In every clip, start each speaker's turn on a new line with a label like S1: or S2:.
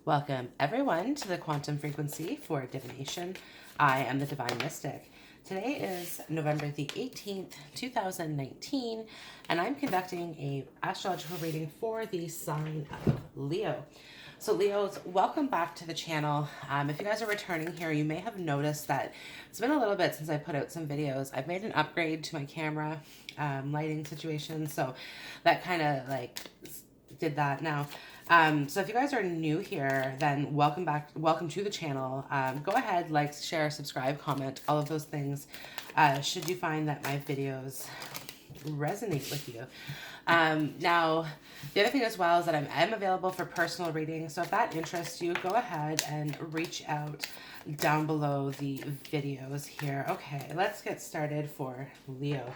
S1: Welcome everyone to the quantum frequency for divination. I am the Divine Mystic. Today is November the 18th, 2019, and I'm conducting a astrological reading for the sign of Leo. So Leos, welcome back to the channel. If you guys are returning here, you may have noticed that it's been a little bit since I put out some videos. I've made an upgrade to my camera lighting situation, so that kind of like did that now. So if you guys are new here, then welcome back, welcome to the channel. Go ahead, like, share, subscribe, comment, all of those things, should you find that my videos resonate with you. Now, the other thing as well is that I'm available for personal readings, so if that interests you, go ahead and reach out down below the videos here. Okay, let's get started for Leo.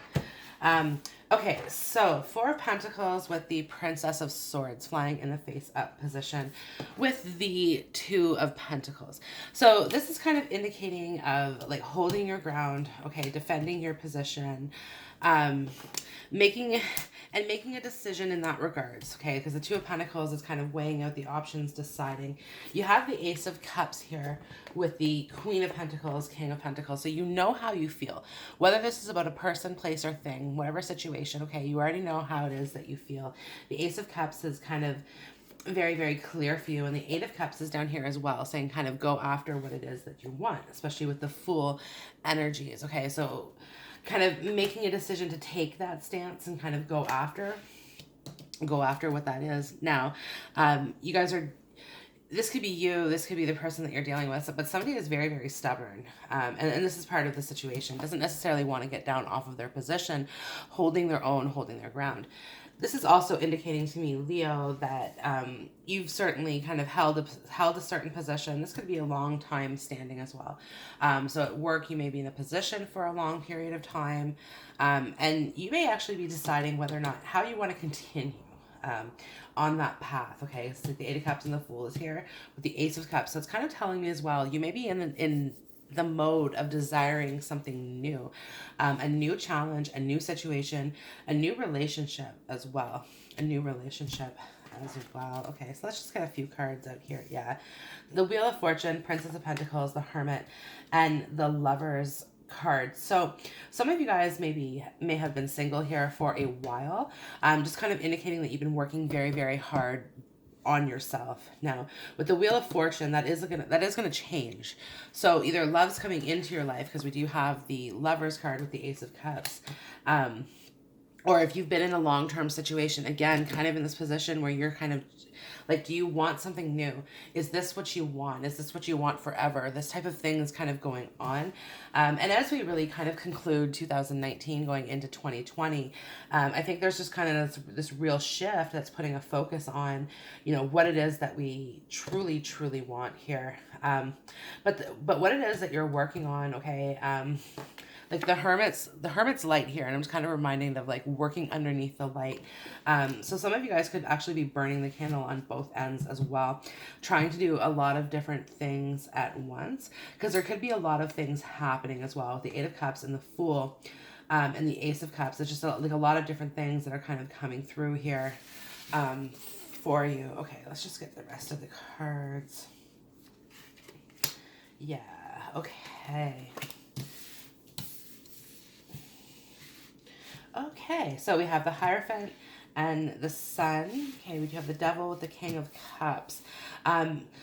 S1: Okay, so Four of Pentacles with the Princess of Swords flying in the face up position with the Two of Pentacles. So this is kind of indicating of like holding your ground, okay, defending your position, making a decision in that regards, okay, because the Two of Pentacles is kind of weighing out the options, deciding. You have the Ace of Cups here with the Queen of Pentacles, King of Pentacles, so you know how you feel, whether this is about a person, place, or thing, whatever situation, okay, you already know how it is that you feel. The Ace of Cups is kind of very, very clear for you, and the Eight of Cups is down here as well, saying kind of go after what it is that you want, especially with the Fool energies, okay, so kind of making a decision to take that stance and kind of go after what that is. Now, you guys are, this could be you, this could be the person that you're dealing with, but somebody is very, very stubborn. And this is part of the situation. Doesn't necessarily want to get down off of their position, holding their own, holding their ground. This is also indicating to me, Leo, that you've certainly kind of held a certain position. This could be a long time standing as well. So at work, you may be in a position for a long period of time. And you may actually be deciding whether or not how you want to continue on that path. Okay, so the Eight of Cups and the Fool is here with the Ace of Cups. So it's kind of telling me as well, you may be in the mode of desiring something new, a new challenge, a new situation, a new relationship as well, Okay, so let's just get a few cards out here. Yeah, the Wheel of Fortune, Princess of Pentacles, the Hermit, and the Lovers card. So some of you guys may have been single here for a while, just kind of indicating that you've been working very, very hard on yourself. Now with the Wheel of Fortune, that is gonna change. So either love's coming into your life, because we do have the Lovers card with the Ace of Cups, or if you've been in a long-term situation, again, kind of in this position where you're kind of like, do you want something new? Is this what you want? Is this what you want forever? This type of thing is kind of going on. And as we really kind of conclude 2019 going into 2020, I think there's just kind of this real shift that's putting a focus on, you know, what it is that we truly, truly want here. But what it is that you're working on, okay, like the hermit's light here, and I'm just kind of reminding of like working underneath the light. So some of you guys could actually be burning the candle on both ends as well, trying to do a lot of different things at once, because there could be a lot of things happening as well with the Eight of Cups and the Fool, and the Ace of Cups. It's just like a lot of different things that are kind of coming through here for you. Okay, let's just get the rest of the cards. Yeah, okay. Okay, so we have the Hierophant and the Sun. Okay, we do have the Devil with the King of Cups.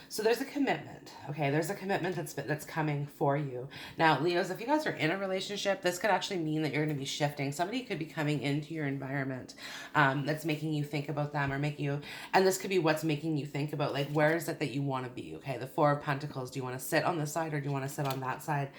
S1: So there's a commitment. Okay, there's a commitment that's coming for you. Now, Leos, if you guys are in a relationship, this could actually mean that you're going to be shifting. Somebody could be coming into your environment that's making you think about them, or and this could be what's making you think about, like, where is it that you want to be? Okay, the Four of Pentacles. Do you want to sit on this side, or do you want to sit on that side?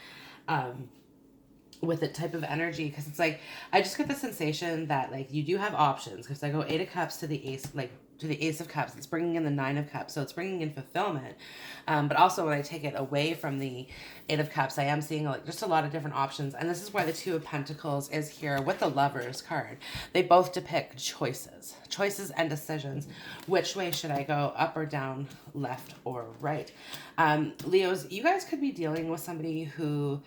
S1: With the type of energy, because it's like, I just get the sensation that like you do have options, because I go Eight of Cups to the Ace, like to the Ace of Cups, it's bringing in the Nine of Cups, so it's bringing in fulfillment, but also when I take it away from the Eight of Cups, I am seeing like just a lot of different options. And this is why the Two of Pentacles is here with the Lovers card. They both depict choices and decisions. Which way should I go, up or down, left or right? Leos, you guys could be dealing with somebody who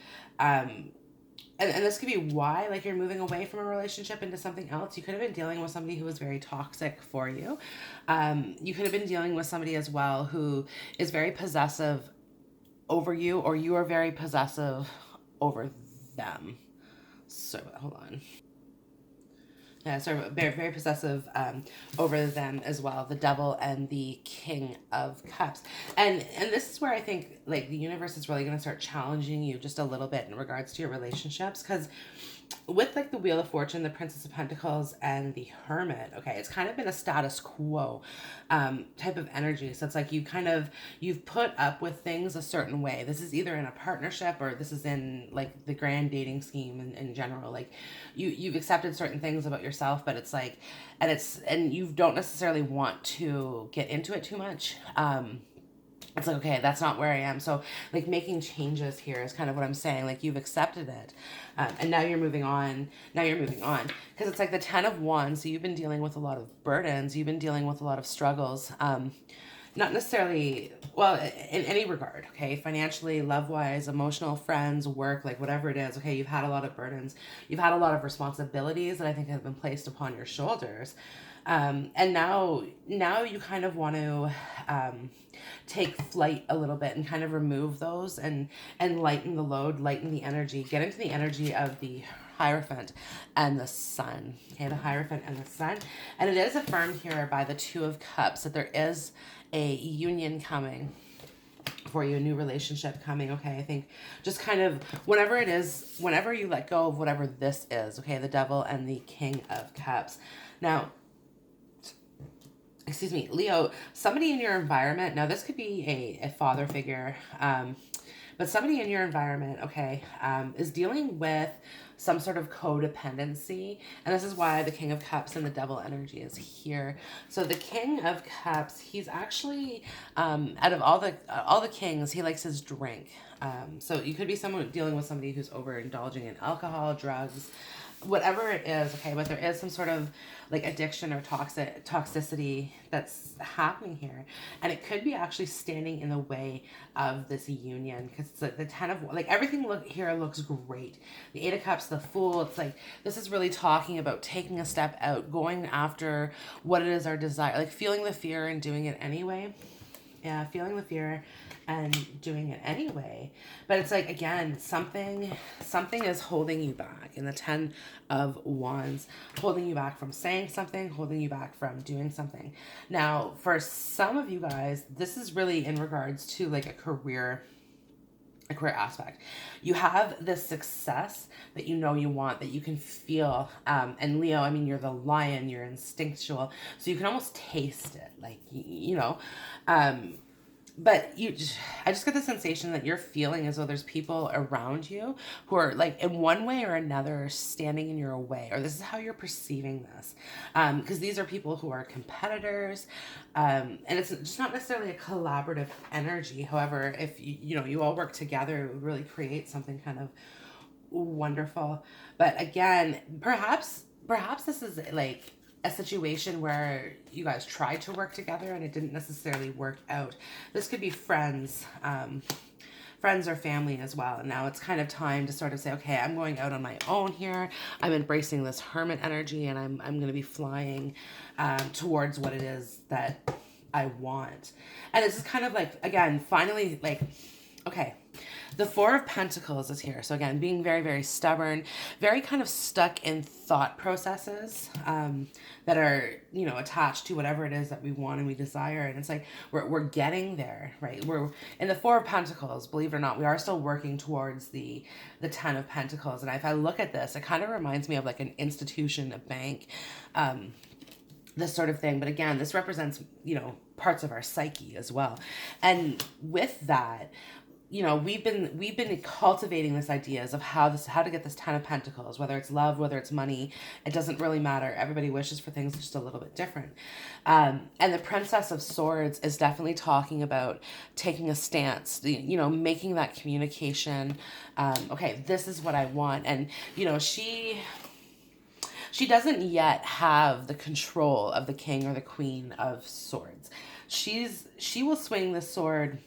S1: and this could be why, like, you're moving away from a relationship into something else. You could have been dealing with somebody who was very toxic for you. You could have been dealing with somebody as well who is very possessive over you, or you are very possessive over them. So hold on. Yeah, sort of very, very possessive over them as well. The Devil and the King of Cups, and this is where I think like the universe is really going to start challenging you just a little bit in regards to your relationships, because with like the Wheel of Fortune, the Princess of Pentacles, and the Hermit, okay, it's kind of been a status quo type of energy. So it's like you've put up with things a certain way. This is either in a partnership or this is in like the grand dating scheme in general. Like you've accepted certain things about yourself, but it's like, and you don't necessarily want to get into it too much. It's like, okay, that's not where I am. So like making changes here is kind of what I'm saying. Like you've accepted it. And now you're moving on. Now you're moving on. Because it's like the 10 of Wands. So you've been dealing with a lot of burdens. You've been dealing with a lot of struggles. Not necessarily, well, in any regard, okay? Financially, love-wise, emotional, friends, work, like whatever it is, okay? You've had a lot of burdens. You've had a lot of responsibilities that I think have been placed upon your shoulders. And now you kind of want to take flight a little bit and kind of remove those and lighten the load, lighten the energy, get into the energy of the Hierophant and the Sun. Okay, the Hierophant and the Sun. And it is affirmed here by the Two of Cups that there is a union coming for you, a new relationship coming. Okay, I think just kind of whenever it is, whenever you let go of whatever this is, okay, the Devil and the King of Cups. Now, excuse me, Leo, somebody in your environment, now this could be a father figure, but somebody in your environment, okay, is dealing with some sort of codependency. And this is why the King of Cups and the Devil energy is here. So the King of Cups, he's actually, out of all the kings, he likes his drink. So you could be someone dealing with somebody who's overindulging in alcohol, drugs, whatever it is, okay, but there is some sort of like addiction or toxicity that's happening here, and it could be actually standing in the way of this union, because it's like the 10 of, like, everything here looks great. The 8 of Cups, the Fool, it's like this is really talking about taking a step out, going after what it is our desire, like feeling the fear and doing it anyway. Yeah, feeling the fear and doing it anyway. But it's like, again, something is holding you back in the 10 of Wands, holding you back from saying something, holding you back from doing something. Now, for some of you guys, this is really in regards to like a career aspect. You have this success that you know you want, that you can feel. And Leo, I mean, you're the lion, you're instinctual, so you can almost taste it, like, you know. But I just get the sensation that you're feeling as though there's people around you who are like in one way or another standing in your way, or this is how you're perceiving this. Because these are people who are competitors, and it's just not necessarily a collaborative energy. However, if you all work together, it would really create something kind of wonderful. But again, perhaps this is like a situation where you guys tried to work together and it didn't necessarily work out. This could be friends, friends or family as well. And now it's kind of time to sort of say, okay, I'm going out on my own here. I'm embracing this Hermit energy, and I'm going to be flying towards what it is that I want. And this is kind of like, again, finally, like, okay, the Four of Pentacles is here. So again, being very, very stubborn, very kind of stuck in thought processes that are, attached to whatever it is that we want and we desire. And it's like, we're getting there, right? We're in the Four of Pentacles, believe it or not, we are still working towards the 10 of Pentacles. And if I look at this, it kind of reminds me of like an institution, a bank, this sort of thing. But again, this represents, parts of our psyche as well. And with that, we've been cultivating this ideas of how to get this 10 of Pentacles, whether it's love, whether it's money, it doesn't really matter. Everybody wishes for things just a little bit different. And the Princess of Swords is definitely talking about taking a stance, making that communication. Okay, this is what I want. And, she doesn't yet have the control of the King or the Queen of Swords. She will swing the sword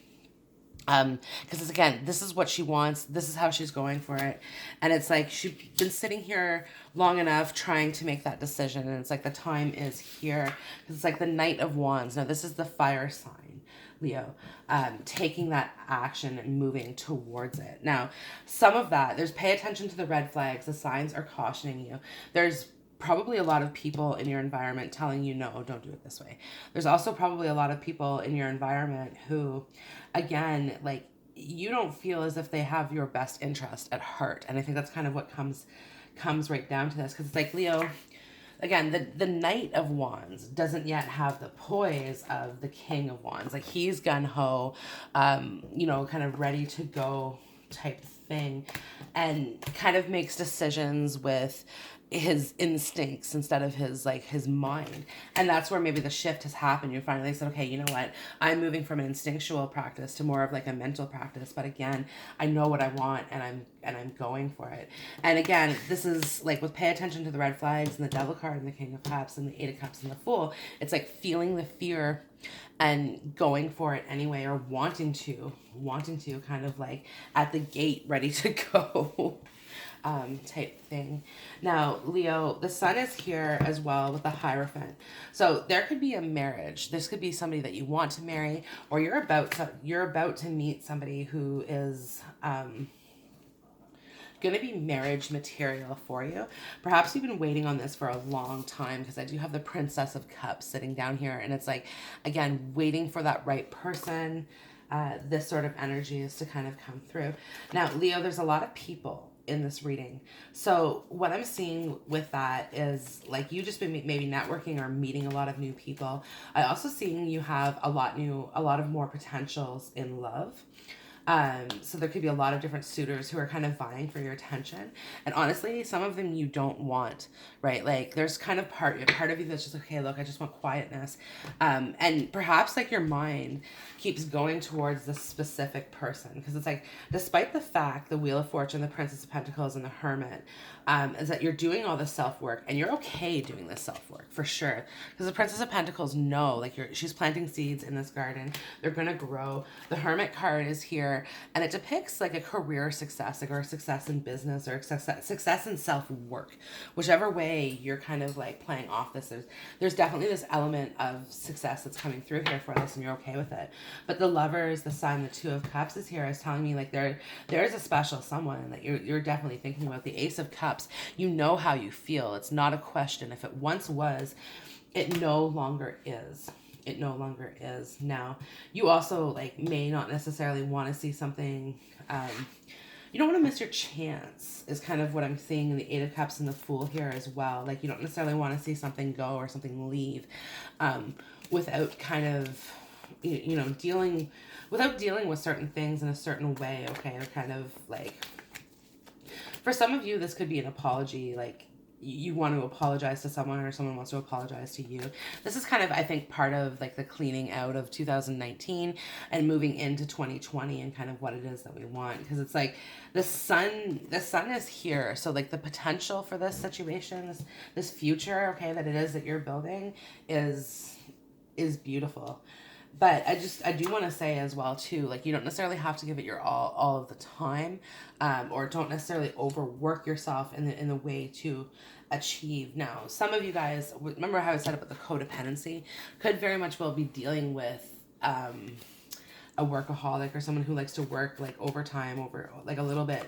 S1: Because it's, again, this is what she wants, this is how she's going for it, and it's like she's been sitting here long enough trying to make that decision, and it's like the time is here, because it's like the Knight of Wands. Now this is the fire sign, Leo, taking that action and moving towards it. Now some of that, there's, pay attention to the red flags, the signs are cautioning you. There's probably a lot of people in your environment telling you, no, don't do it this way. There's also probably a lot of people in your environment who, again, like, you don't feel as if they have your best interest at heart. And I think that's kind of what comes right down to this. Because it's like, Leo, again, the Knight of Wands doesn't yet have the poise of the King of Wands. Like, he's gung-ho, kind of ready to go type thing, and kind of makes decisions with his instincts instead of his mind. And that's where maybe the shift has happened. You finally said, okay, you know what, I'm moving from an instinctual practice to more of like a mental practice, but again, I know what I want, and I'm going for it. And again, this is like, with pay attention to the red flags and the Devil card and the King of Cups and the Eight of Cups and the Fool, it's like feeling the fear and going for it anyway, or wanting to kind of like at the gate ready to go. Type thing. Now, Leo, the sun is here as well with the Hierophant. So there could be a marriage. This could be somebody that you want to marry, or you're about to meet somebody who is going to be marriage material for you. Perhaps you've been waiting on this for a long time, because I do have the Princess of Cups sitting down here, and it's like, again, waiting for that right person. This sort of energy is to kind of come through. Now, Leo, there's a lot of people in this reading. So what I'm seeing with that is like, you just been maybe networking or meeting a lot of new people. I also seeing you have a lot of more potentials in love. So there could be a lot of different suitors who are kind of vying for your attention. And honestly, some of them you don't want, right? Like, there's kind of part of you that's just, okay, look, I just want quietness. And perhaps like your mind keeps going towards this specific person. Because it's like, despite the fact, the Wheel of Fortune, the Princess of Pentacles, and the Hermit, is that you're doing all this self-work, and you're okay doing this self-work for sure. Because the Princess of Pentacles know, like, she's planting seeds in this garden. They're going to grow. The Hermit card is here, and it depicts like a career success, like, or a success in business, or success in self-work. Whichever way you're kind of like playing off this, there's definitely this element of success that's coming through here for this, and you're okay with it. But the Lovers, the Sun, the Two of Cups is here, is telling me like there is a special someone that you're definitely thinking about. The Ace of Cups, you know how you feel. It's not a question. If it once was, it no longer is. It no longer is. Now, you also like may not necessarily want to see something. You don't want to miss your chance, is kind of what I'm seeing in the Eight of Cups and the Fool here as well. Like, you don't necessarily want to see something go or something leave without kind of, dealing with certain things in a certain way, okay? Or kind of like, for some of you, this could be an apology, like, you want to apologize to someone, or someone wants to apologize to you. This is kind of, I think, part of like the cleaning out of 2019 and moving into 2020, and kind of what it is that we want. Because it's like the sun is here. So like the potential for this situation, this future, okay, that it is that you're building is beautiful. But I do want to say as well too, like, you don't necessarily have to give it your all of the time, or don't necessarily overwork yourself in the way to achieve. Now, some of you guys, remember how I said about the codependency, could very much well be dealing with a workaholic, or someone who likes to work like overtime, over like a little bit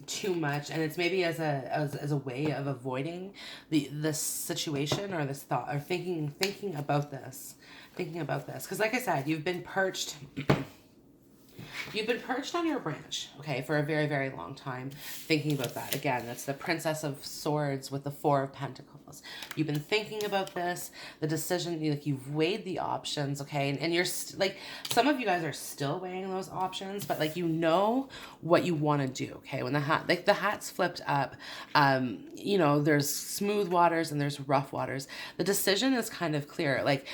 S1: too much, and it's maybe as a way of avoiding this situation, or this thought, or thinking about this. Because like I said, you've been perched on your branch, okay, for a very, very long time, thinking about that. Again, that's the Princess of Swords with the Four of Pentacles. You've been thinking about this, the decision, like, you've weighed the options, okay, and you're like, some of you guys are still weighing those options, but like, you know what you want to do, okay? When the hat's flipped up, there's smooth waters and there's rough waters. The decision is kind of clear, like,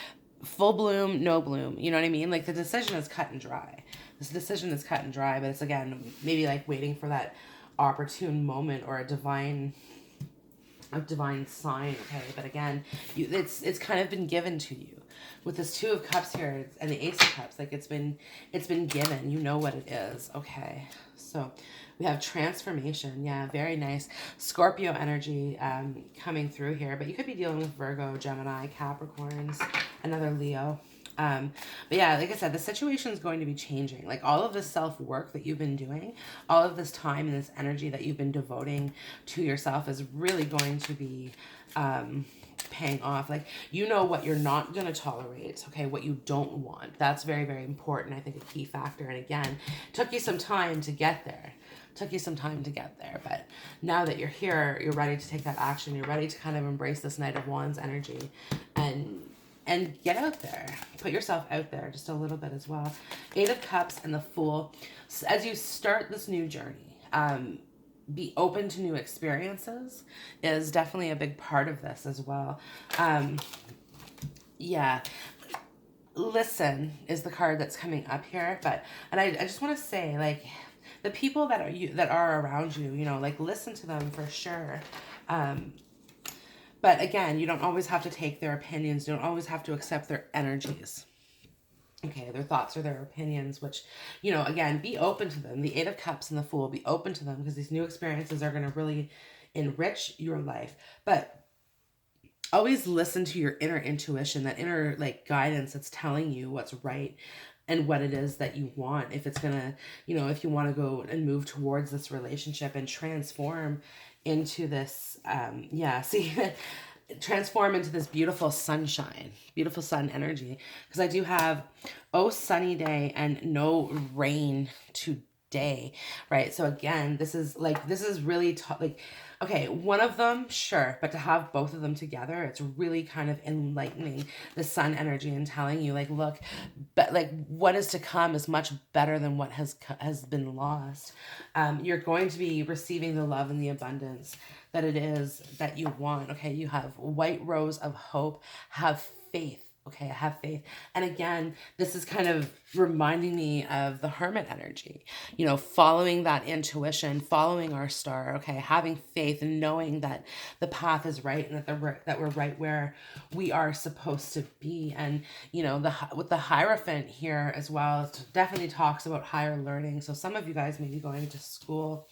S1: full bloom, no bloom, you know what I mean? Like, the decision is cut and dry. This decision is cut and dry, but it's, again, maybe like waiting for that opportune moment, or a divine sign, okay? But again, it's kind of been given to you. with this Two of Cups here and the Ace of Cups, like it's been given. You know what it is. Okay, so we have transformation. Yeah, very nice. Scorpio energy coming through here, but you could be dealing with Virgo, Gemini, Capricorns, another Leo. But yeah, like I said, the situation is going to be changing. Like all of this self-work that you've been doing, all of this time and this energy that you've been devoting to yourself is really going to be paying off. Like, you know what you're not going to tolerate, okay, what you don't want. That's very, very important. I think a key factor. And again, took you some time to get there. Took you some time to get there, but now that you're here, you're ready to take that action. You're ready to kind of embrace this Knight of Wands energy and get out there. Put yourself out there just a little bit as well. Eight of Cups and the Fool. As you start this new journey, be open to new experiences is definitely a big part of this as well. Yeah. Listen is the card that's coming up here, and I just want to say, like, the people that are around you, you know, like, listen to them for sure. But again, you don't always have to take their opinions. You don't always have to accept their energies. Okay, their thoughts or their opinions, which, you know, again, be open to them. The Eight of Cups and the Fool, be open to them, because these new experiences are going to really enrich your life. But always listen to your inner intuition, that inner, like, guidance that's telling you what's right and what it is that you want. If it's going to, you know, if you want to go and move towards this relationship and transform into this, transform into this beautiful sunshine, beautiful sun energy. Because I do have, oh, sunny day and no rain today, right? So again, this is really like, okay, one of them, sure, but to have both of them together, it's really kind of enlightening the sun energy and telling you, like, look, but like what is to come is much better than what has been lost. You're going to be receiving the love and the abundance that it is that you want. Okay, you have white rose of hope. Have faith. Okay, have faith. And again, this is kind of reminding me of the Hermit energy, you know, following that intuition, following our star, okay, having faith and knowing that the path is right and that we're right where we are supposed to be. And, you know, with the Hierophant here as well, it definitely talks about higher learning. So some of you guys may be going to school.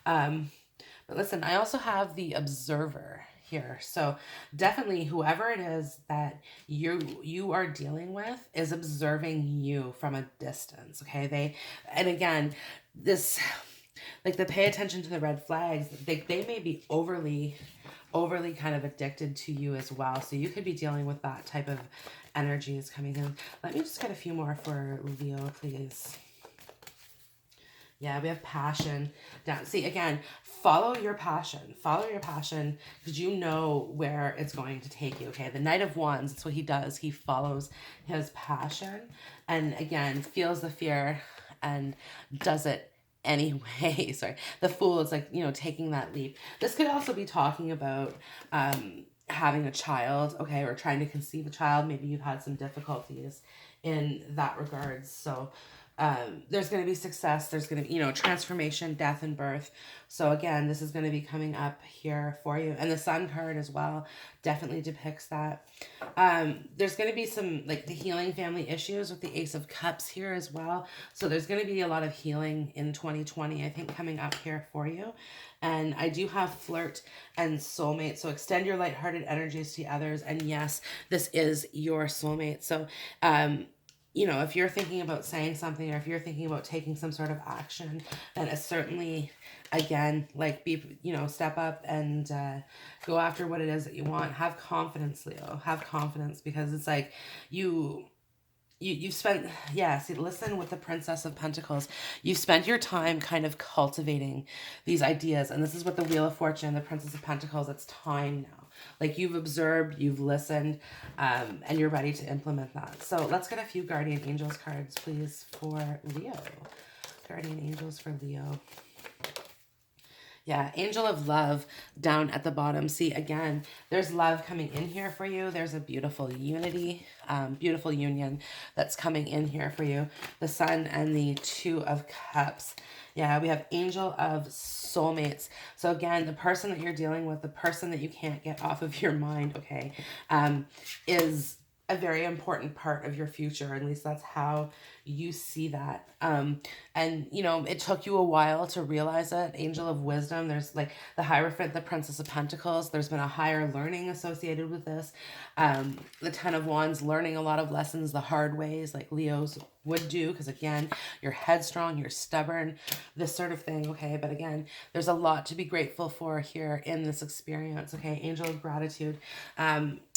S1: But listen, I also have the Observer here. So definitely whoever it is that you are dealing with is observing you from a distance. Okay. And again, this, like, the pay attention to the red flags, they may be overly kind of addicted to you as well. So you could be dealing with that type of energy is coming in. Let me just get a few more for Leo, please. Yeah, we have passion down. See, again, follow your passion. Follow your passion, because you know where it's going to take you, okay? The Knight of Wands, that's what he does. He follows his passion and, again, feels the fear and does it anyway. Sorry. The Fool is, like, you know, taking that leap. This could also be talking about having a child, okay, or trying to conceive a child. Maybe you've had some difficulties in that regard. So there's going to be success. There's going to be, you know, transformation, death, and birth. So again, this is going to be coming up here for you. And the Sun card as well definitely depicts that. There's going to be some, like, the healing family issues with the Ace of Cups here as well. So there's going to be a lot of healing in 2020, I think, coming up here for you. And I do have flirt and soulmate. So extend your lighthearted energies to others. And yes, this is your soulmate. So, you know, if you're thinking about saying something, or if you're thinking about taking some sort of action, then it's certainly, again, like, you know, step up and go after what it is that you want. Have confidence, Leo. Have confidence, because it's like you've spent, yeah, see, listen with the Princess of Pentacles. You've spent your time kind of cultivating these ideas. And this is with the Wheel of Fortune, the Princess of Pentacles. It's time now. Like, you've observed, you've listened, and you're ready to implement that. So let's get a few Guardian Angels cards, please, for Leo. Guardian Angels for Leo. Yeah, Angel of Love down at the bottom. See, again, there's love coming in here for you. There's a beautiful unity, beautiful union that's coming in here for you. The Sun and the Two of Cups. Yeah, we have Angel of Soulmates. So again, the person that you're dealing with, the person that you can't get off of your mind, okay, is a very important part of your future. At least that's how you see that. And you know, it took you a while to realize it. Angel of Wisdom, there's like the Hierophant, the Princess of Pentacles. There's been a higher learning associated with this. The Ten of Wands, learning a lot of lessons the hard ways, like Leos would do, because again, you're headstrong, you're stubborn, this sort of thing. Okay, but again, there's a lot to be grateful for here in this experience. Okay, Angel of Gratitude.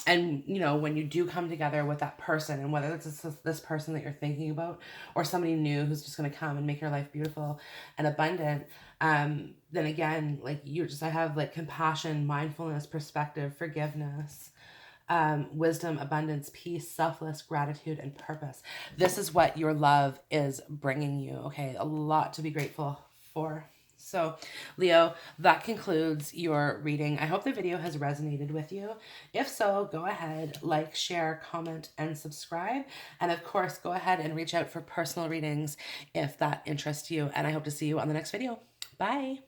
S1: And you know, when you do come together with that person, and whether it's this person that you're thinking about or somebody new who's just going to come and make your life beautiful and abundant, then again, like I have like compassion, mindfulness, perspective, forgiveness, wisdom, abundance, peace, selfless, gratitude, and purpose. This is what your love is bringing you. Okay, a lot to be grateful for. So, Leo, that concludes your reading. I hope the video has resonated with you. If so, go ahead, like, share, comment, and subscribe. And of course, go ahead and reach out for personal readings if that interests you. And I hope to see you on the next video. Bye.